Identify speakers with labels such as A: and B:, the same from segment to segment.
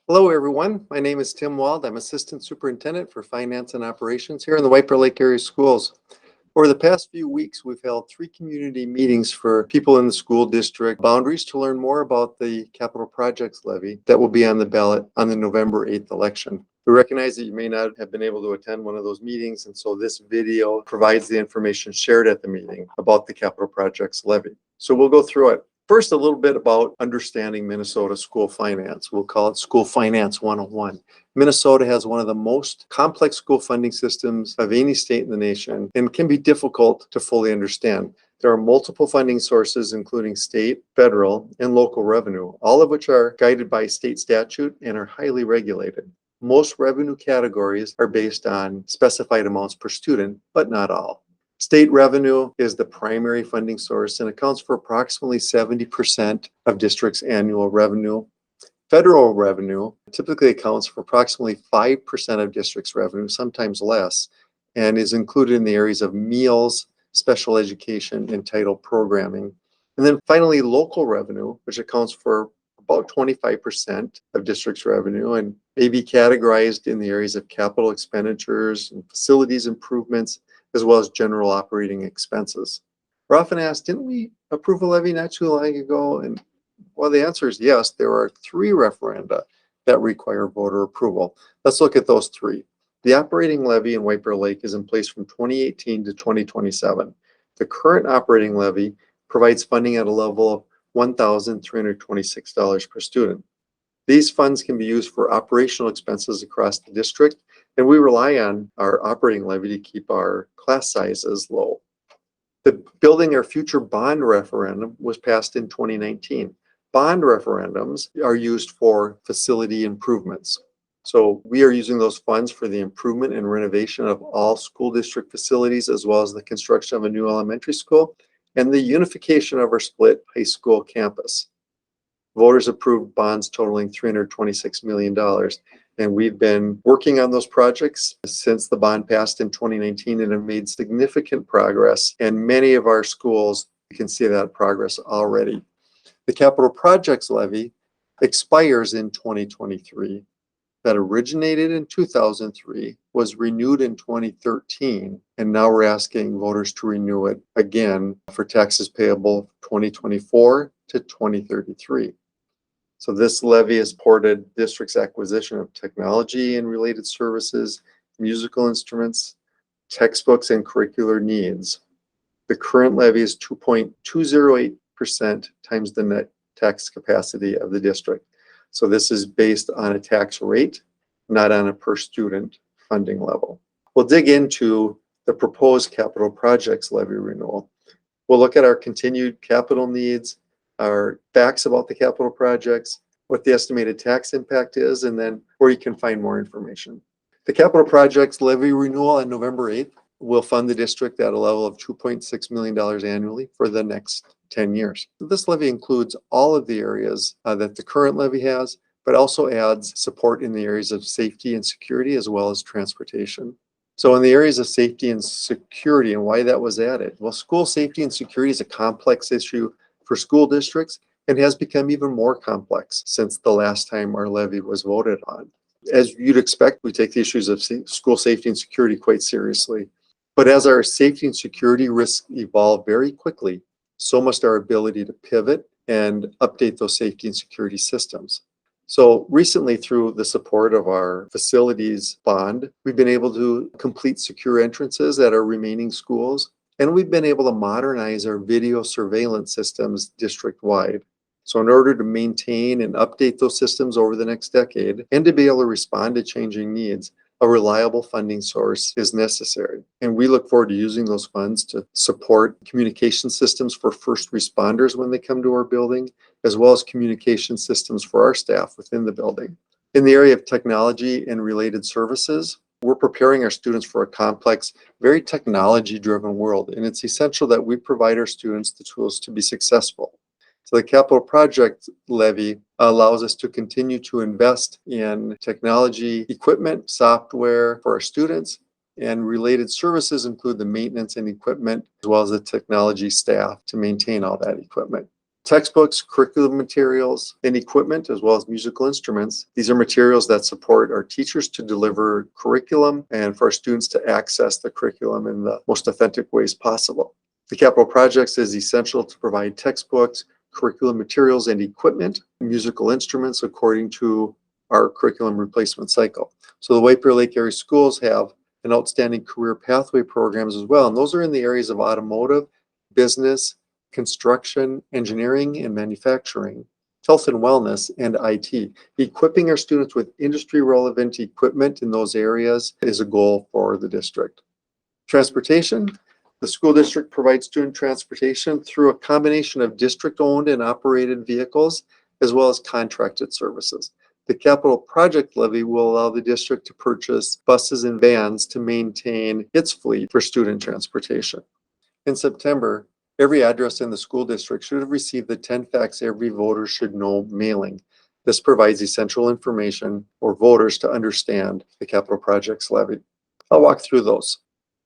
A: Hello, everyone. My name is Tim Wald. I'm Assistant Superintendent for Finance and Operations here in the White Bear Lake Area Schools. Over the past few weeks, we've held 3 community meetings for people in the school district boundaries to learn more about the capital projects levy that will be on the ballot on the November 8th election. We recognize that you may not have been able to attend one of those meetings, and so this video provides the information shared at the meeting about the capital projects levy. So we'll go through it. First, a little bit about understanding Minnesota school finance. We'll call it School Finance 101. Minnesota has one of the most complex school funding systems of any state in the nation and can be difficult to fully understand. There are multiple funding sources, including state, federal, and local revenue, all of which are guided by state statute and are highly regulated. Most revenue categories are based on specified amounts per student, but not all. State revenue is the primary funding source and accounts for approximately 70% of districts' annual revenue. Federal revenue typically accounts for approximately 5% of districts' revenue, sometimes less, and is included in the areas of meals, special education, and title programming. And then finally, local revenue, which accounts for about 25% of districts' revenue and may be categorized in the areas of capital expenditures and facilities improvements, as well as general operating expenses. We're often asked, didn't we approve a levy not too long ago? And well, the answer is yes. There are 3 referenda that require voter approval. Let's look at those 3. The operating levy in White Bear Lake is in place from 2018 to 2027. The current operating levy provides funding at a level of $1,326 per student. These funds can be used for operational expenses across the district, and we rely on our operating levy to keep our class sizes low. The Building Our Future bond referendum was passed in 2019. Bond referendums are used for facility improvements. So we are using those funds for the improvement and renovation of all school district facilities, as well as the construction of a new elementary school and the unification of our split high school campus. Voters approved bonds totaling $326 million. And we've been working on those projects since the bond passed in 2019 and have made significant progress. And many of our schools, you can see that progress already. The capital projects levy expires in 2023. That originated in 2003, was renewed in 2013, and now we're asking voters to renew it again for taxes payable 2024 to 2033. So this levy has supported district's acquisition of technology and related services, musical instruments, textbooks, and curricular needs. The current levy is 2.208% times the net tax capacity of the district. So this is based on a tax rate, not on a per student funding level. We'll dig into the proposed capital projects levy renewal. We'll look at our continued capital needs, our facts about the capital projects, what the estimated tax impact is, and then where you can find more information. The capital projects levy renewal on November 8th will fund the district at a level of $2.6 million annually for the next 10 years. This levy includes all of the areas that the current levy has, but also adds support in the areas of safety and security, as well as transportation. So in the areas of safety and security, and why that was added, well, school safety and security is a complex issue for school districts and has become even more complex since the last time our levy was voted on. As you'd expect, we take the issues of school safety and security quite seriously. But as our safety and security risks evolve very quickly, so must our ability to pivot and update those safety and security systems. So recently, through the support of our facilities bond, we've been able to complete secure entrances at our remaining schools, and we've been able to modernize our video surveillance systems district-wide. So in order to maintain and update those systems over the next decade and to be able to respond to changing needs, a reliable funding source is necessary. And we look forward to using those funds to support communication systems for first responders when they come to our building, as well as communication systems for our staff within the building. In the area of technology and related services, we're preparing our students for a complex, very technology-driven world, and it's essential that we provide our students the tools to be successful. So the capital project levy allows us to continue to invest in technology equipment, software for our students, and related services include the maintenance and equipment, as well as the technology staff to maintain all that equipment. Textbooks, curriculum materials, and equipment, as well as musical instruments. These are materials that support our teachers to deliver curriculum and for our students to access the curriculum in the most authentic ways possible. The capital projects is essential to provide textbooks, curriculum materials, and equipment, musical instruments according to our curriculum replacement cycle. So the White Bear Lake Area Schools have an outstanding career pathway programs as well, and those are in the areas of automotive, business, construction, engineering, and manufacturing, health and wellness, and IT. Equipping our students with industry-relevant equipment in those areas is a goal for the district. Transportation. The school district provides student transportation through a combination of district-owned and operated vehicles, as well as contracted services. The capital project levy will allow the district to purchase buses and vans to maintain its fleet for student transportation. In September, every address in the school district should have received the 10 facts every voter should know mailing. This provides essential information for voters to understand the capital projects levy. I'll walk through those.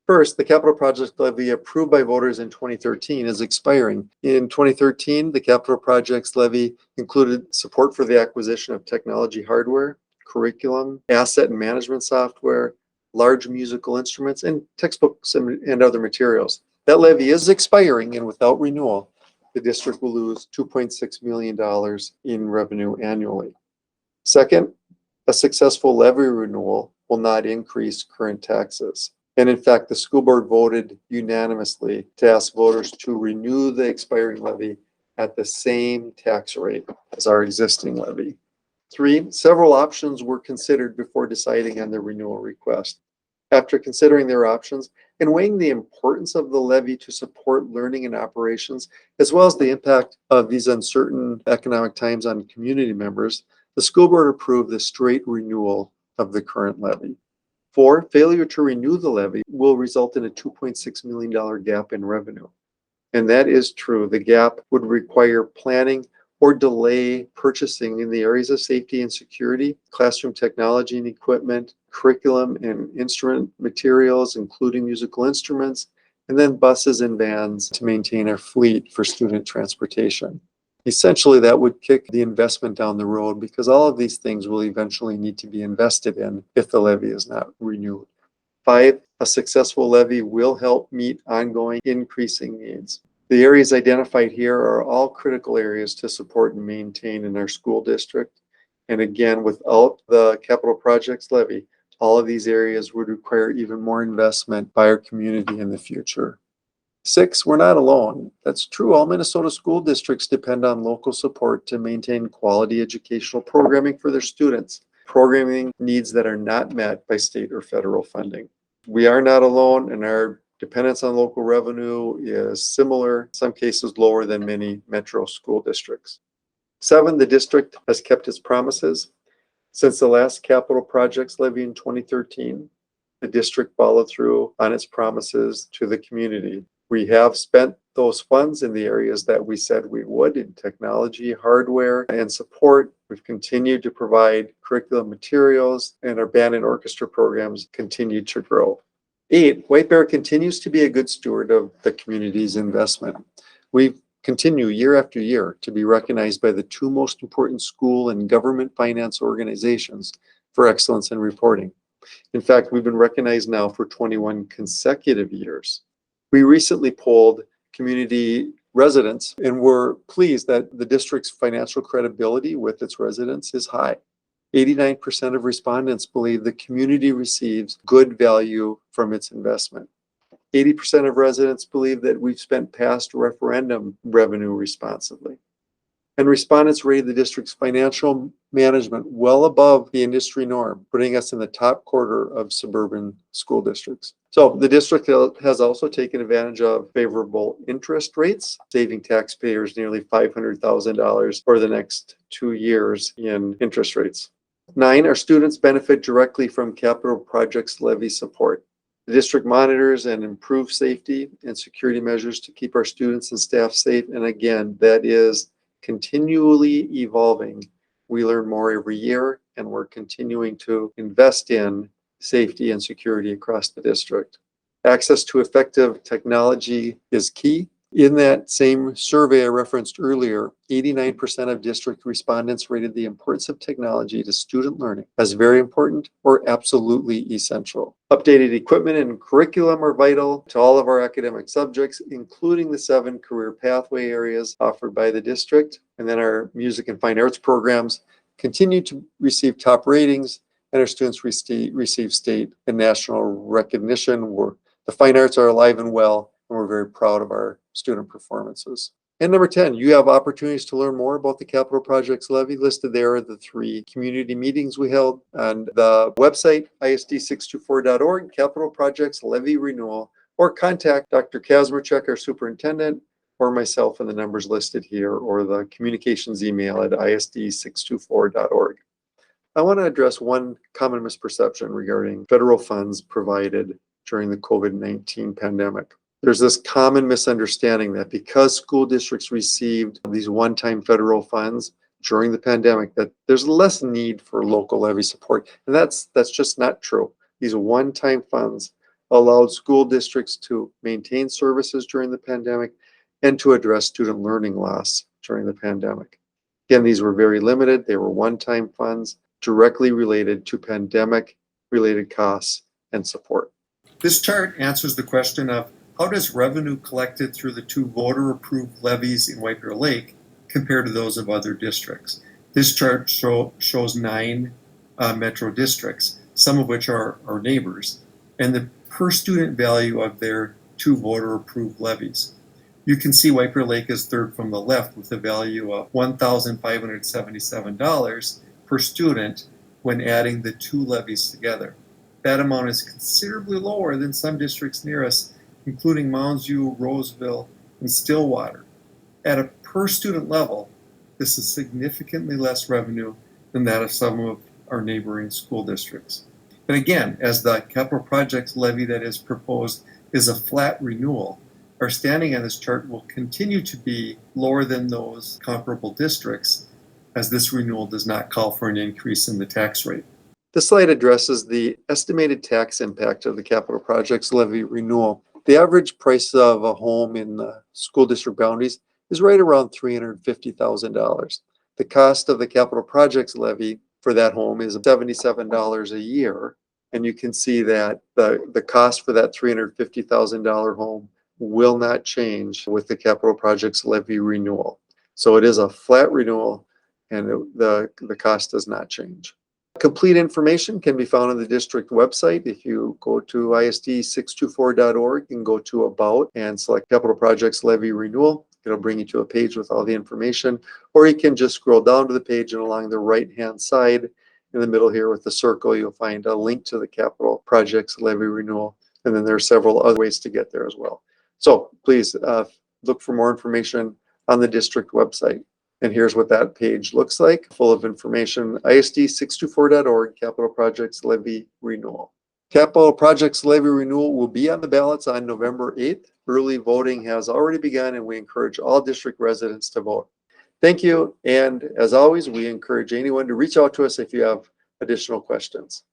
A: First, the capital project levy approved by voters in 2013 is expiring. In 2013, the capital projects levy included support for the acquisition of technology hardware, curriculum, asset and management software, large musical instruments, and textbooks and other materials. That levy is expiring, and without renewal, the district will lose $2.6 million in revenue annually. Second, a successful levy renewal will not increase current taxes. And in fact, the school board voted unanimously to ask voters to renew the expiring levy at the same tax rate as our existing levy. Three, several options were considered before deciding on the renewal request. After considering their options and weighing the importance of the levy to support learning and operations, as well as the impact of these uncertain economic times on community members, the school board approved the straight renewal of the current levy. Four, failure to renew the levy will result in a $2.6 million gap in revenue. And that is true. The gap would require planning or delay purchasing in the areas of safety and security, classroom technology and equipment, curriculum and instrument materials, including musical instruments, and then buses and vans to maintain our fleet for student transportation. Essentially, that would kick the investment down the road because all of these things will eventually need to be invested in if the levy is not renewed. Five, a successful levy will help meet ongoing increasing needs. The areas identified here are all critical areas to support and maintain in our school district. And again, without the capital projects levy, all of these areas would require even more investment by our community in the future. Six, we're not alone. That's true. All Minnesota school districts depend on local support to maintain quality educational programming for their students, programming needs that are not met by state or federal funding. We are not alone, and our dependence on local revenue is similar, in some cases lower than many metro school districts. Seven, the district has kept its promises. Since the last capital projects levy in 2013, the district followed through on its promises to the community. We have spent those funds in the areas that we said we would in technology, hardware, and support. We've continued to provide curriculum materials, and our band and orchestra programs continue to grow. Eight, White Bear continues to be a good steward of the community's investment. We continue year after year to be recognized by the two most important school and government finance organizations for excellence in reporting. In fact, we've been recognized now for 21 consecutive years. We recently polled community residents and we're pleased that the district's financial credibility with its residents is high. 89% of respondents believe the community receives good value from its investment. 80% of residents believe that we've spent past referendum revenue responsibly. And respondents rated the district's financial management well above the industry norm, putting us in the top quarter of suburban school districts. So the district has also taken advantage of favorable interest rates, saving taxpayers nearly $500,000 for the next 2 years in interest rates. 9, our students benefit directly from capital projects levy support. The district monitors and improves safety and security measures to keep our students and staff safe. And again, that is continually evolving. We learn more every year, and we're continuing to invest in safety and security across the district. Access to effective technology is key. In that same survey I referenced earlier, 89% of district respondents rated the importance of technology to student learning as very important or absolutely essential. Updated equipment and curriculum are vital to all of our academic subjects, including the 7 career pathway areas offered by the district. And then our music and fine arts programs continue to receive top ratings, and our students receive state and national recognition. The fine arts are alive and well, and we're very proud of our student performances. And number 10, you have opportunities to learn more about the Capital Projects Levy. Listed there are the 3 community meetings we held on the website, isd624.org, Capital Projects Levy Renewal, or contact Dr. Kazmerchuk, our superintendent, or myself in the numbers listed here, or the communications email at isd624.org. I want to address one common misperception regarding federal funds provided during the COVID-19 pandemic. There's this common misunderstanding that because school districts received these one-time federal funds during the pandemic, that there's less need for local levy support. And that's just not true. These one-time funds allowed school districts to maintain services during the pandemic and to address student learning loss during the pandemic. Again, these were very limited. They were one-time funds directly related to pandemic-related costs and support. This chart answers the question of how does revenue collected through the 2 voter-approved levies in White Bear Lake compare to those of other districts? This chart shows 9 metro districts, some of which are our neighbors, and the per student value of their 2 voter-approved levies. You can see White Bear Lake is third from the left with a value of $1,577 per student when adding the 2 levies together. That amount is considerably lower than some districts near us, including Mounds View, Roseville, and Stillwater. At a per student level, this is significantly less revenue than that of some of our neighboring school districts. And again, as the capital projects levy that is proposed is a flat renewal, our standing on this chart will continue to be lower than those comparable districts, as this renewal does not call for an increase in the tax rate. This slide addresses the estimated tax impact of the capital projects levy renewal. The average price of a home in the school district boundaries is right around $350,000. The cost of the capital projects levy for that home is $77 a year. And you can see that the cost for that $350,000 home will not change with the capital projects levy renewal. So it is a flat renewal, and the cost does not change. Complete information can be found on the district website. If you go to isd624.org and go to About and select Capital Projects Levy Renewal, it'll bring you to a page with all the information. Or you can just scroll down to the page, and along the right-hand side in the middle here with the circle, you'll find a link to the Capital Projects Levy Renewal. And then there are several other ways to get there as well. So please look for more information on the district website. And here's what that page looks like, full of information, isd624.org, Capital Projects Levy Renewal. Capital Projects Levy Renewal will be on the ballots on November 8th. Early voting has already begun, and we encourage all district residents to vote. Thank you, and as always, we encourage anyone to reach out to us if you have additional questions.